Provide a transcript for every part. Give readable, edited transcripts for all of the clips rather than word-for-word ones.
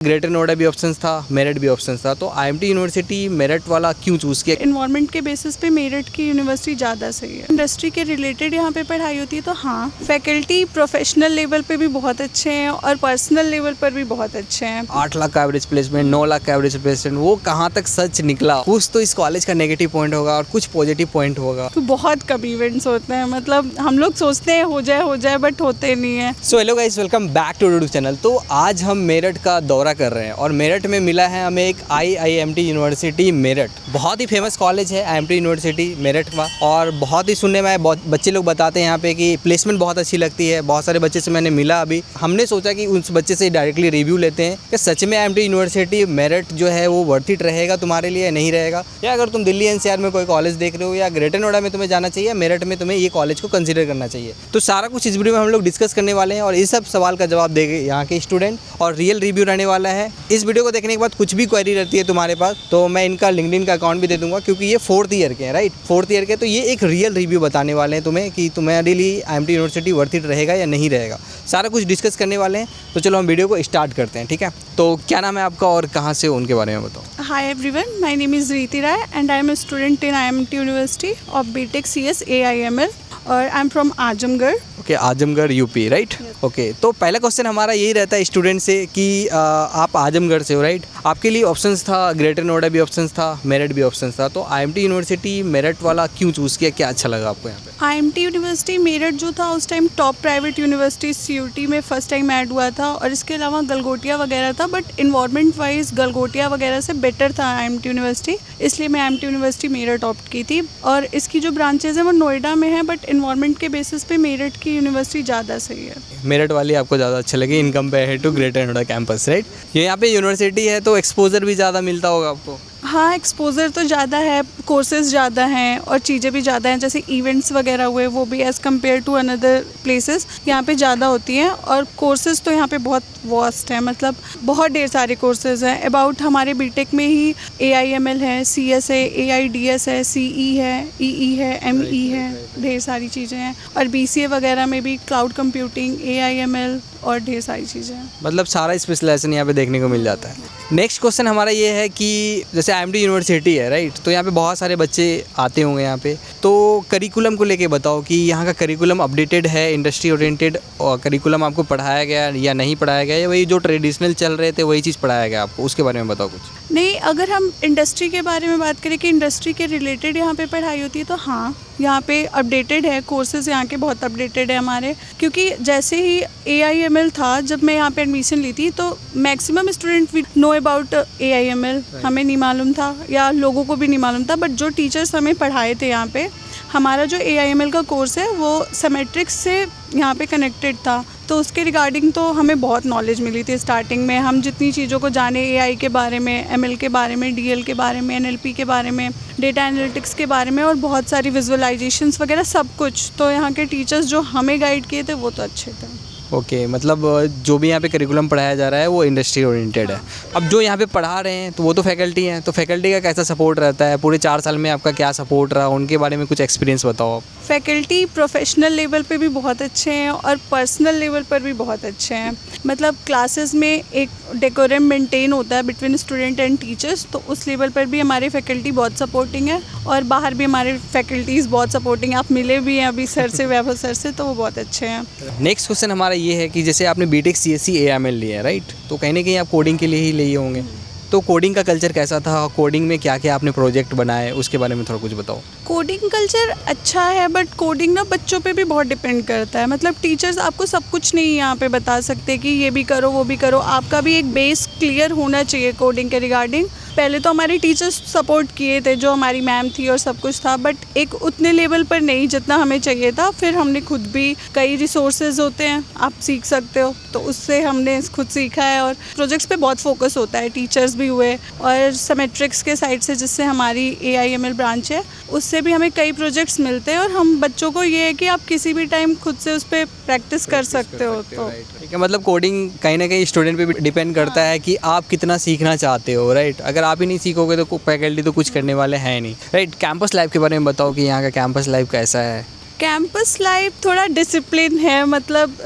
Greater Noida भी option था, मेरठ भी ऑप्शन था, तो आईएमटी यूनिवर्सिटी मेरठ वाला क्यों चूज़ किया? इन्वायरमेंट के बेसिस पे मेरठ की यूनिवर्सिटी ज़्यादा सही है। इंडस्ट्री के रिलेटेड यहाँ पे पढ़ाई होती है, तो हाँ, फैकल्टी प्रोफेशनल लेवल पे भी बहुत अच्छे हैं और पर्सनल लेवल पर भी बहुत अच्छे हैं। 8 लाख का एवरेज प्लेसमेंट, 9 लाख का एवरेज प्लेसमेंट, वो कहाँ तक सच निकला? कुछ तो इस कॉलेज का नेगेटिव पॉइंट होगा और कुछ पॉजिटिव पॉइंट होगा। तो बहुत कम इवेंट्स होते हैं, मतलब हम लोग सोचते हैं हो जाए बट होते नहीं है। So hello guys, welcome back to YouTube channel. तो आज हम मेरठ का दौरा कर रहे हैं और मेरठ में मिला है हमें एक आईआईएमटी यूनिवर्सिटी मेरठ। बहुत ही फेमस कॉलेज है आईएमटी यूनिवर्सिटी मेरठ का, और बहुत ही सुनने में बहुत बच्चे लोग बताते हैं यहाँ पे कि प्लेसमेंट बहुत अच्छी लगती है। बहुत सारे बच्चे से मैंने मिला अभी, हमने सोचा कि उस बच्चे से डायरेक्टली रिव्यू लेते हैं कि सच में आईएमटी यूनिवर्सिटी मेरठ जो है वो वर्थ इट रहेगा तुम्हारे लिए या नहीं रहेगा, या अगर तुम दिल्ली एनसीआर में कोई कॉलेज देख रहे हो या ग्रेटर नोएडा में तुम्हें जाना चाहिए, मेरठ में तुम्हें ये कॉलेज को कंसिडर करना चाहिए। तो सारा कुछ इस वीडियो में हम लोग डिस्कस करने वाले हैं और इस सब सवाल का जवाब देंगे यहाँ के स्टूडेंट, और रियल रिव्यू रहने वाला है। इस वीडियो को देखने के बाद कुछ भी क्वेरी रहती है तुम्हारे पास तो मैं इनका लिंक्डइन का अकाउंट भी दे दूंगा, क्योंकि ये 4th ईयर के हैं, राइट, 4th ईयर के। तो ये एक रियल रिव्यू बताने वाले हैं तुम्हें कि तुम्हारे लिए आईएमटी यूनिवर्सिटी वर्थ इट रहेगा या नहीं रहेगा। सारा कुछ डिस्कस करने वाले हैं, तो चलो हम वीडियो को स्टार्ट करते हैं, ठीक है। तो क्या नाम है आपका और कहाँ से हो, उनके बारे में बताओ। Hi everyone, my name is Riti Rai and I am a student in IMT university of BTech CS AIML और I am from Azamgarh. Okay, Azamgarh UP, right. Okay, तो पहला क्वेश्चन हमारा यही रहता है स्टूडेंट से कि आप आजमगढ़ से हो, राइट। आपके लिए ऑप्शंस था, ग्रेटर नोएडा भी ऑप्शंस था, मेरठ भी ऑप्शंस था, तो आईएमटी यूनिवर्सिटी मेरठ वाला क्यों चूज़ किया? क्या अच्छा लगा आपको यहाँ पे? आईएमटी यूनिवर्सिटी मेरठ जो था उस time top private university CUT में फर्स्ट टाइम ऐड हुआ था, और इसके अलावा गलगोटिया वगैरह था, बट इन्वायरमेंट वाइज गलगोटिया वगैरह से बेटर था आईएमटी यूनिवर्सिटी, इसलिए मैं आईएमटी यूनिवर्सिटी मेरठ ऑप्ट की थी। और इसकी जो ब्रांचेज हैं वो नोएडा में है, बट इन्वायरमेंट के बेसिस पे मेरठ की यूनिवर्सिटी ज़्यादा सही है। मेरठ वाली आपको ज़्यादा अच्छा लगी in compare to greater Noida campus, right. ये यहाँ पे यूनिवर्सिटी है तो एक्सपोजर भी ज़्यादा मिलता होगा आपको। हाँ, एक्सपोजर तो ज़्यादा है, कोर्सेज ज़्यादा हैं और चीज़ें भी ज़्यादा हैं, जैसे इवेंट्स वगैरह हुए वो भी as compare to another places यहाँ पे ज़्यादा होती हैं। और कोर्सेज तो यहाँ पे बहुत वास्ट है, मतलब बहुत ढेर सारे कोर्सेज हैं। अबाउट हमारे बीटेक में ही AIML है, CS है, AIDS है, CE है, EE है, ME है, ढेर सारी चीज़ें हैं। और BCA वगैरह में भी क्लाउड कंप्यूटिंग, AIML और ढेर सारी चीज़ें हैं। मतलब सारा स्पेशलाइजेशन यहाँ पे देखने को मिल जाता है। नेक्स्ट क्वेश्चन हमारा ये है कि जैसे आईएमटी यूनिवर्सिटी है, राइट, तो यहाँ पे बहुत सारे बच्चे आते होंगे यहाँ पे, तो करिकुलम को लेके बताओ कि यहाँ का करिकुलम अपडेटेड है, इंडस्ट्री ओरिएंटेड और करिकुलम आपको पढ़ाया गया या नहीं पढ़ाया गया, या वही जो ट्रेडिशनल चल रहे थे वही चीज़ पढ़ाया गया आपको, उसके बारे में बताओ कुछ। नहीं, अगर हम इंडस्ट्री के बारे में बात करें कि इंडस्ट्री के रिलेटेड यहाँ पे पढ़ाई होती है, तो हाँ, यहाँ पे अपडेटेड है, कोर्सेज यहाँ के बहुत अपडेटेड है हमारे। क्योंकि जैसे ही AIML था, जब मैं यहाँ पे एडमिशन ली थी, तो maximum student we know about AIML, हमें नहीं मालूम था या लोगों को भी नहीं मालूम था, बट जो टीचर्स हमें पढ़ाए थे यहाँ पे, हमारा जो AIML का कोर्स है वो समेट्रिक्स से यहाँ पे कनेक्टेड था, तो उसके रिगार्डिंग तो हमें बहुत नॉलेज मिली थी। स्टार्टिंग में हम जितनी चीज़ों को जाने, AI के बारे में, ML के बारे में, DL के बारे में, NLP के बारे में, डेटा एनालिटिक्स के बारे में और बहुत सारी विजुअलाइजेशंस वगैरह सब कुछ, तो यहाँ के टीचर्स जो हमें गाइड किए थे वो तो अच्छे थे। ओके, मतलब जो भी यहाँ पे करिकुलम पढ़ाया जा रहा है वो इंडस्ट्री ओरिएंटेड है। अब जो यहाँ पे पढ़ा रहे हैं तो वो तो फैकल्टी हैं, तो फैकल्टी का कैसा सपोर्ट रहता है? पूरे 4 साल में आपका क्या सपोर्ट रहा, उनके बारे में कुछ एक्सपीरियंस बताओ आप। फैकल्टी प्रोफेशनल लेवल पे भी बहुत अच्छे हैं और पर्सनल लेवल पर भी बहुत अच्छे हैं। मतलब क्लासेस में एक डेकोरम मेंटेन होता है बिटवीन स्टूडेंट एंड टीचर्स, तो उस लेवल पर भी हमारे फैकल्टी बहुत सपोर्टिंग है, और बाहर भी हमारे फैकल्टीज़ बहुत सपोर्टिंग है। आप मिले भी हैं अभी सर से, वैभव सर से, तो वो बहुत अच्छे हैं। नेक्स्ट क्वेश्चन हमारा ये है कि जैसे आपने बीटेक CSE AIML लिया है, राइट, तो कहीं ना कहीं आप कोडिंग के लिए ही लिए होंगे, तो कोडिंग का कल्चर कैसा था? कोडिंग में क्या क्या आपने प्रोजेक्ट बनाए, उसके बारे में थोड़ा कुछ बताओ। कोडिंग कल्चर अच्छा है, बट कोडिंग ना बच्चों पे भी बहुत डिपेंड करता है। मतलब टीचर्स आपको सब कुछ नहीं यहाँ पे बता सकते कि ये भी करो वो भी करो, आपका भी एक बेस क्लियर होना चाहिए कोडिंग के रिगार्डिंग। पहले तो हमारे टीचर्स सपोर्ट किए थे, जो हमारी मैम थी और सब कुछ था, बट एक उतने लेवल पर नहीं जितना हमें चाहिए था। फिर हमने खुद भी, कई रिसोर्सेज होते हैं आप सीख सकते हो, तो उससे हमने खुद सीखा है। और प्रोजेक्ट्स पे बहुत फोकस होता है, टीचर्स भी हुए, और समेट्रिक्स के साइड से जिससे हमारी AIML ब्रांच है उससे भी हमें कई प्रोजेक्ट्स मिलते हैं, और हम बच्चों को ये है कि आप किसी भी टाइम खुद से उस पर प्रैक्टिस कर सकते हो। तो ठीक है, मतलब कोडिंग कहीं ना कहीं स्टूडेंट पे भी डिपेंड करता है कि आप कितना सीखना चाहते हो, राइट। अगर आप ही नहीं सीखोगे तो फैकल्टी तो कुछ करने वाले हैं नहीं, राइट। कैंपस लाइफ के बारे में बताओ कि यहाँ का कैंपस लाइफ कैसा है? कैंपस लाइफ थोड़ा डिसिप्लिन है, मतलब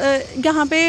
यहाँ पे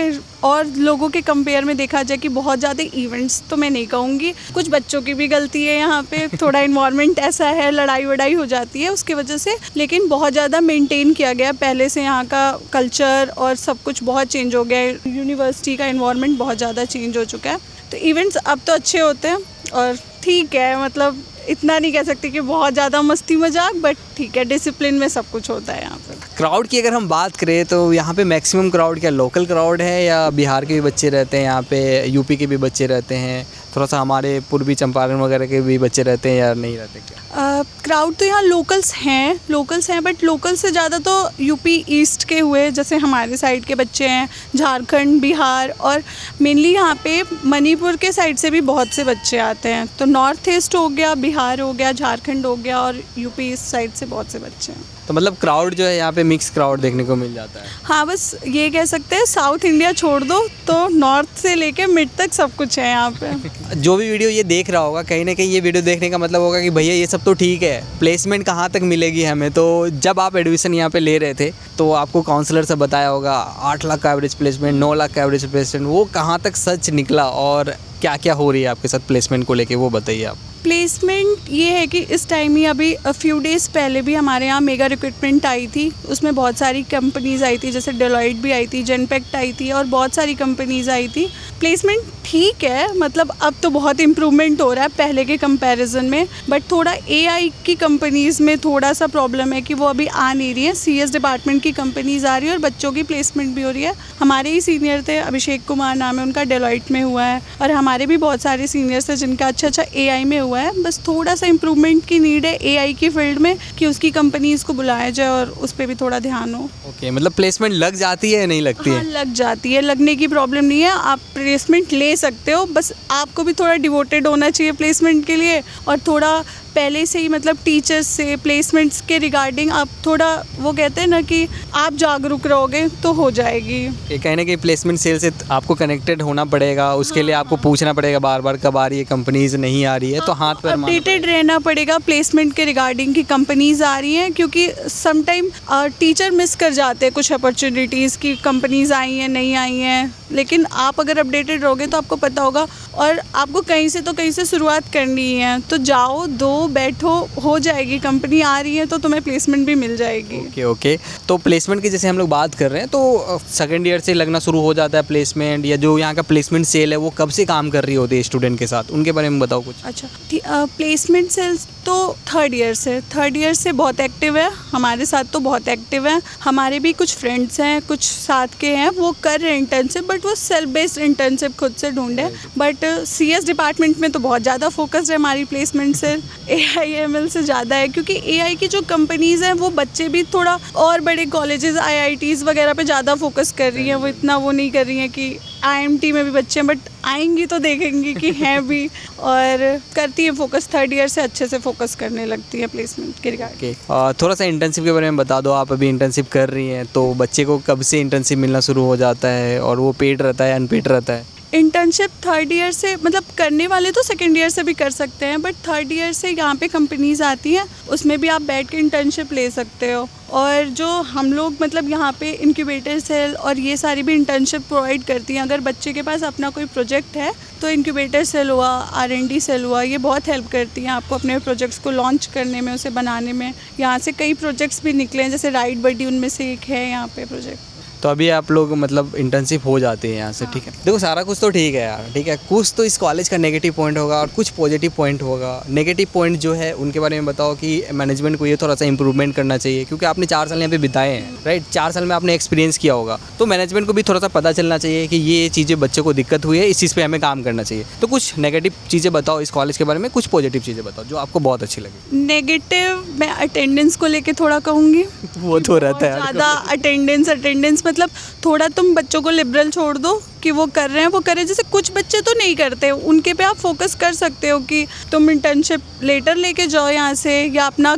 और लोगों के कंपेयर में देखा जाए कि बहुत ज़्यादा इवेंट्स तो मैं नहीं कहूँगी, कुछ बच्चों की भी गलती है यहाँ पे, थोड़ा इन्वायरमेंट ऐसा है, लड़ाई वड़ाई हो जाती है उसकी वजह से, लेकिन बहुत ज़्यादा मेंटेन किया गया पहले से। यहाँ का कल्चर और सब कुछ बहुत चेंज हो गया है, यूनिवर्सिटी का इन्वायरमेंट बहुत ज़्यादा चेंज हो चुका है, तो इवेंट्स अब तो अच्छे होते हैं और ठीक है, मतलब इतना नहीं कह सकती कि बहुत ज़्यादा मस्ती मजाक, बट ठीक है, डिसिप्लिन में सब कुछ होता है यहाँ पे। क्राउड की अगर हम बात करें तो यहाँ पे मैक्सिमम क्राउड क्या लोकल क्राउड है या बिहार के भी बच्चे रहते हैं यहाँ पे, यूपी के भी बच्चे रहते हैं, थोड़ा सा हमारे पूर्वी चंपारण वगैरह के भी बच्चे रहते हैं या नहीं रहते क्या? क्राउड तो यहाँ लोकल्स हैं, बट लोकल से ज़्यादा तो यूपी ईस्ट के हुए, जैसे हमारे साइड के बच्चे हैं, झारखंड, बिहार, और मेनली यहाँ पे मणिपुर के साइड से भी बहुत से बच्चे आते हैं। तो नॉर्थ ईस्ट हो गया, बिहार हो गया, झारखंड हो गया, और यूपी ईस्ट साइड से बहुत से बच्चे हैं। तो मतलब क्राउड जो है यहाँ पे मिक्स क्राउड देखने को मिल जाता है। हाँ, बस ये कह सकते हैं साउथ इंडिया छोड़ दो तो नॉर्थ से लेके मिड तक सब कुछ है यहाँ पे। जो भी वीडियो ये देख रहा होगा, कहीं ना कहीं ये वीडियो देखने का मतलब होगा कि भैया ये सब तो ठीक है, प्लेसमेंट कहाँ तक मिलेगी हमें। तो जब आप एडमिशन यहाँ पे ले रहे थे तो आपको काउंसलर से बताया होगा 8 लाख का एवरेज प्लेसमेंट, 9 लाख का एवरेज प्लेसमेंट, वो कहाँ तक सच निकला और क्या क्या हो रही है आपके साथ प्लेसमेंट को लेके, वो बताइए आप। प्लेसमेंट ये है कि इस टाइम ही अभी फ्यू डेज़ पहले भी हमारे यहाँ मेगा रिक्रूटमेंट आई थी, उसमें बहुत सारी कंपनीज़ आई थी, जैसे डेलॉयट भी आई थी, जेनपेक्ट आई थी, और बहुत सारी कंपनीज़ आई थी। प्लेसमेंट ठीक है, मतलब अब तो बहुत इम्प्रूवमेंट हो रहा है पहले के कंपैरिजन में, बट थोड़ा एआई की कंपनीज़ में थोड़ा सा प्रॉब्लम है कि वो अभी आ नहीं रही है। सीएस डिपार्टमेंट की कंपनीज़ आ रही है और बच्चों की प्लेसमेंट भी हो रही है। हमारे ही सीनियर थे, अभिषेक कुमार नाम है उनका, डेलॉयट में हुआ है, और हमारे भी बहुत सारे सीनियर्स थे जिनका अच्छा एआई में हुआ है। बस थोड़ा सा इम्प्रूवमेंट की नीड है एआई की फील्ड में, कि उसकी कंपनीज़ को बुलाया जाए और उस पर भी थोड़ा ध्यान हो। ओके, मतलब प्लेसमेंट लग जाती है या नहीं लगती है? हाँ, लग जाती है, लगने की प्रॉब्लम नहीं है, आप प्लेसमेंट ले सकते हो, बस आपको भी थोड़ा डिवोटेड होना चाहिए प्लेसमेंट के लिए, और थोड़ा पहले से ही मतलब टीचर्स से प्लेसमेंट्स के रिगार्डिंग आप थोड़ा, वो कहते हैं ना कि आप जागरूक रहोगे तो हो जाएगी। ये कहीं ना कहीं प्लेसमेंट सेल से आपको कनेक्टेड होना पड़ेगा, उसके लिए आपको पूछना पड़ेगा बार बार कब आ रही है कंपनीज, नहीं आ रही है तो हाथ पर अपडेटेड रहना पड़ेगा प्लेसमेंट के रिगार्डिंग की कंपनीज आ रही हैं, क्योंकि समटाइम टीचर मिस कर जाते हैं कुछ अपॉर्चुनिटीज़ की कंपनीज आई हैं नहीं आई हैं, लेकिन आप अगर अपडेटेड रहोगे तो आपको पता होगा, और आपको कहीं से तो कहीं से शुरुआत करनी है, तो जाओ, दो, बैठो, हो जाएगी, कंपनी आ रही है तो तुम्हें प्लेसमेंट भी मिल जाएगी। ओके। तो प्लेसमेंट की जैसे हम लोग बात कर रहे हैं तो सेकेंड ईयर से लगना शुरू हो जाता है प्लेसमेंट, या जो यहाँ का प्लेसमेंट सेल है वो कब से काम कर रही होती है स्टूडेंट के साथ, उनके बारे में बताओ कुछ। अच्छा, प्लेसमेंट सेल्स तो थर्ड ईयर से बहुत एक्टिव है, हमारे साथ तो बहुत एक्टिव है। हमारे भी कुछ फ्रेंड्स हैं, कुछ साथ के हैं, वो कर रहे हैं इंटर्नशिप, बट वो सेल्फ बेस्ड इंटर्नशिप खुद से ढूंढे। बट सीएस डिपार्टमेंट में तो बहुत ज़्यादा फोकस्ड है हमारी प्लेसमेंट सेल, AIML से ज़्यादा है, क्योंकि AI की जो कंपनीज़ हैं वो बच्चे भी थोड़ा और बड़े कॉलेजेस, IITs वगैरह पे ज़्यादा फोकस कर रही हैं, वो इतना वो नहीं कर रही हैं कि IMT में भी बच्चे हैं, बट आएंगी तो देखेंगी कि हैं भी, और करती है फोकस, थर्ड ईयर से अच्छे से फोकस करने लगती है प्लेसमेंट के रिगार्डिंग। थोड़ा सा इंटर्नशिप के बारे में बता दो, आप अभी इंटर्नशिप कर रही हैं तो बच्चे को कब से इंटर्नशिप मिलना शुरू हो जाता है, और वो पेड रहता है अनपेड रहता है? इंटर्नशिप थर्ड ईयर से, मतलब करने वाले तो सेकेंड ईयर से भी कर सकते हैं, बट थर्ड ईयर से यहाँ पे कंपनीज आती हैं, उसमें भी आप बैठ के इंटर्नशिप ले सकते हो। और जो हम लोग मतलब यहाँ पे इंक्यूबेटर सेल और ये सारी भी इंटर्नशिप प्रोवाइड करती हैं। अगर बच्चे के पास अपना कोई प्रोजेक्ट है तो इंक्यूबेटर सेल हुआ, R&D सेल हुआ, ये बहुत हेल्प करती हैं आपको अपने प्रोजेक्ट्स को लॉन्च करने में, उसे बनाने में। यहाँ से कई प्रोजेक्ट्स भी निकले हैं, जैसे राइट बडी उनमें से एक है यहाँ पे प्रोजेक्ट। तो अभी आप लोग मतलब इंटर्नशिप हो जाती है यहाँ से, ठीक है। देखो सारा कुछ तो ठीक है यार, ठीक है, कुछ तो इस कॉलेज का नेगेटिव पॉइंट होगा और कुछ पॉजिटिव पॉइंट होगा। नेगेटिव पॉइंट जो है उनके बारे में बताओ कि मैनेजमेंट को ये थोड़ा सा इंप्रूवमेंट करना चाहिए, क्योंकि आपने 4 साल यहाँ पे बिताए हैं, राइट। 4 साल में आपने एक्सपीरियंस किया होगा, तो मैनेजमेंट को भी थोड़ा सा पता चलना चाहिए कि ये चीज़ें बच्चे को दिक्कत हुई है, इस चीज़ पर हमें काम करना चाहिए। तो कुछ नेगेटिव चीज़ें बताओ इस कॉलेज के बारे में, कुछ पॉजिटिव चीज़ें बताओ जो आपको बहुत अच्छी लगी। नेगेटिव मैं अटेंडेंस को लेके थोड़ा कहूँगी, वो तो रहता है ज़्यादा अटेंडेंस मतलब थोड़ा तुम बच्चों को लिबरल छोड़ दो कि वो कर रहे हैं वो करें। जैसे कुछ बच्चे तो नहीं करते, उनके पे आप फोकस कर सकते हो कि तुम इंटर्नशिप लेटर लेके जाओ यहाँ से, या अपना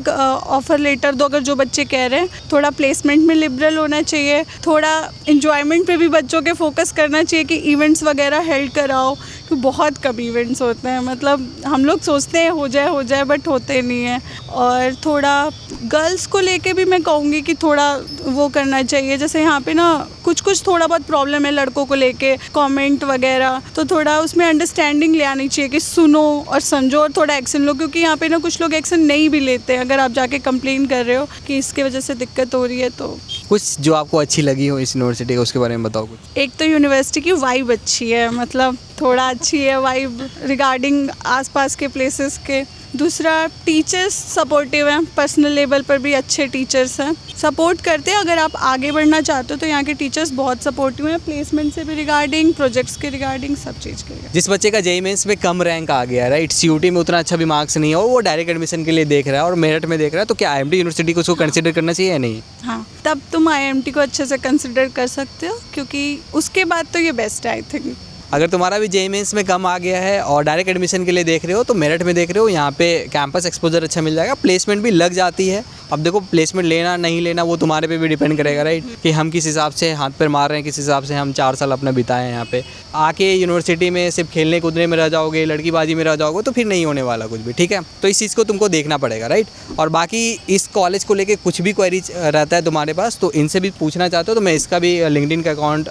ऑफ़र लेटर दो अगर जो बच्चे कह रहे हैं। थोड़ा प्लेसमेंट में लिबरल होना चाहिए, थोड़ा इन्जॉयमेंट पे भी बच्चों के फोकस करना चाहिए कि इवेंट्स वगैरह हेल्ड कराओ, क्योंकि बहुत कम इवेंट्स होते हैं। मतलब हम लोग सोचते हैं हो जाए बट होते नहीं हैं। और थोड़ा गर्ल्स को लेके भी मैं कहूँगी कि थोड़ा वो करना चाहिए। जैसे यहाँ पे ना कुछ थोड़ा बहुत प्रॉब्लम है लड़कों को लेके, कमेंट वगैरह, तो थोड़ा उसमें अंडरस्टैंडिंग ले आनी चाहिए कि सुनो और समझो और थोड़ा एक्शन लो। क्योंकि यहाँ पे ना कुछ लोग एक्शन नहीं भी लेते हैं। अगर आप जाके कंप्लेन कर रहे हो कि इसके वजह से दिक्कत हो रही है तो। कुछ जो आपको अच्छी लगी हो इस यूनिवर्सिटी का, उसके बारे में बताओ कुछ। एक तो यूनिवर्सिटी की वाइब अच्छी है, मतलब थोड़ा अच्छी है वाइब रिगार्डिंग आसपास के प्लेसेस के। दूसरा टीचर्स सपोर्टिव हैं, पर्सनल लेवल पर भी अच्छे टीचर्स हैं, सपोर्ट करते हैं। अगर आप आगे बढ़ना चाहते हो तो यहाँ के टीचर्स बहुत सपोर्टिव हैं, प्लेसमेंट से भी रिगार्डिंग, प्रोजेक्ट्स के रिगार्डिंग, सब चीज़ के रिगार्डिंग। जिस बच्चे का जेईई मेंस में कम रैंक आ गया, राइट, सीयूटी में उतना अच्छा भी मार्क्स नहीं है और वो डायरेक्ट एडमिशन के लिए देख रहा है और मेरिट में देख रहा है, तो क्या आईएमटी यूनिवर्सिटी को उसको कंसिडर करना चाहिए या नहीं? हाँ, तब तुम आईएमटी को अच्छे से कंसिडर कर सकते हो, क्योंकि उसके बाद तो ये बेस्ट है आई थिंक। अगर तुम्हारा भी जेईई मेंस में कम आ गया है और डायरेक्ट एडमिशन के लिए देख रहे हो तो मेरिट में देख रहे हो, यहाँ पे कैंपस एक्सपोजर अच्छा मिल जाएगा, प्लेसमेंट भी लग जाती है। अब देखो प्लेसमेंट लेना नहीं लेना वो तुम्हारे पे भी डिपेंड करेगा, राइट, कि हम किस हिसाब से हाथ पैर मार रहे हैं, किस हिसाब से हम 4 साल अपना बिताए हैं यहाँ पे। आके यूनिवर्सिटी में सिर्फ खेलने कूदने में रह जाओगे, लड़कीबाजी में रह जाओगे तो फिर नहीं होने वाला कुछ भी, ठीक है। तो इस चीज़ को तुमको देखना पड़ेगा, राइट। और बाकी इस कॉलेज को लेके कुछ भी क्वेरी रहता है तुम्हारे पास तो इनसे भी पूछना चाहते हो तो मैं इसका भी लिंक्डइन का अकाउंट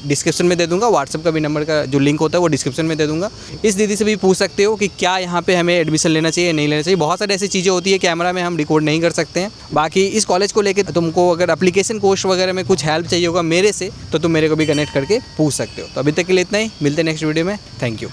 डिस्क्रिप्शन में दे दूँगा, व्हाट्सअप का भी नंबर का जो लिंक होता है वो डिस्क्रिप्शन में दे दूँगा। इस दीदी से भी पूछ सकते हो कि क्या यहाँ पे हमें एडमिशन लेना चाहिए नहीं लेना चाहिए। बहुत सारी ऐसी चीज़ें होती है कैमरा में हम रिकॉर्ड नहीं कर सकते हैं। बाकी इस कॉलेज को लेके तुमको अगर एप्लीकेशन कोर्स वगैरह में कुछ हेल्प चाहिए होगा मेरे से तो तुम मेरे को भी कनेक्ट करके पूछ सकते हो। तो अभी तक के लिए इतना ही, मिलते हैं नेक्स्ट वीडियो में। Thank you.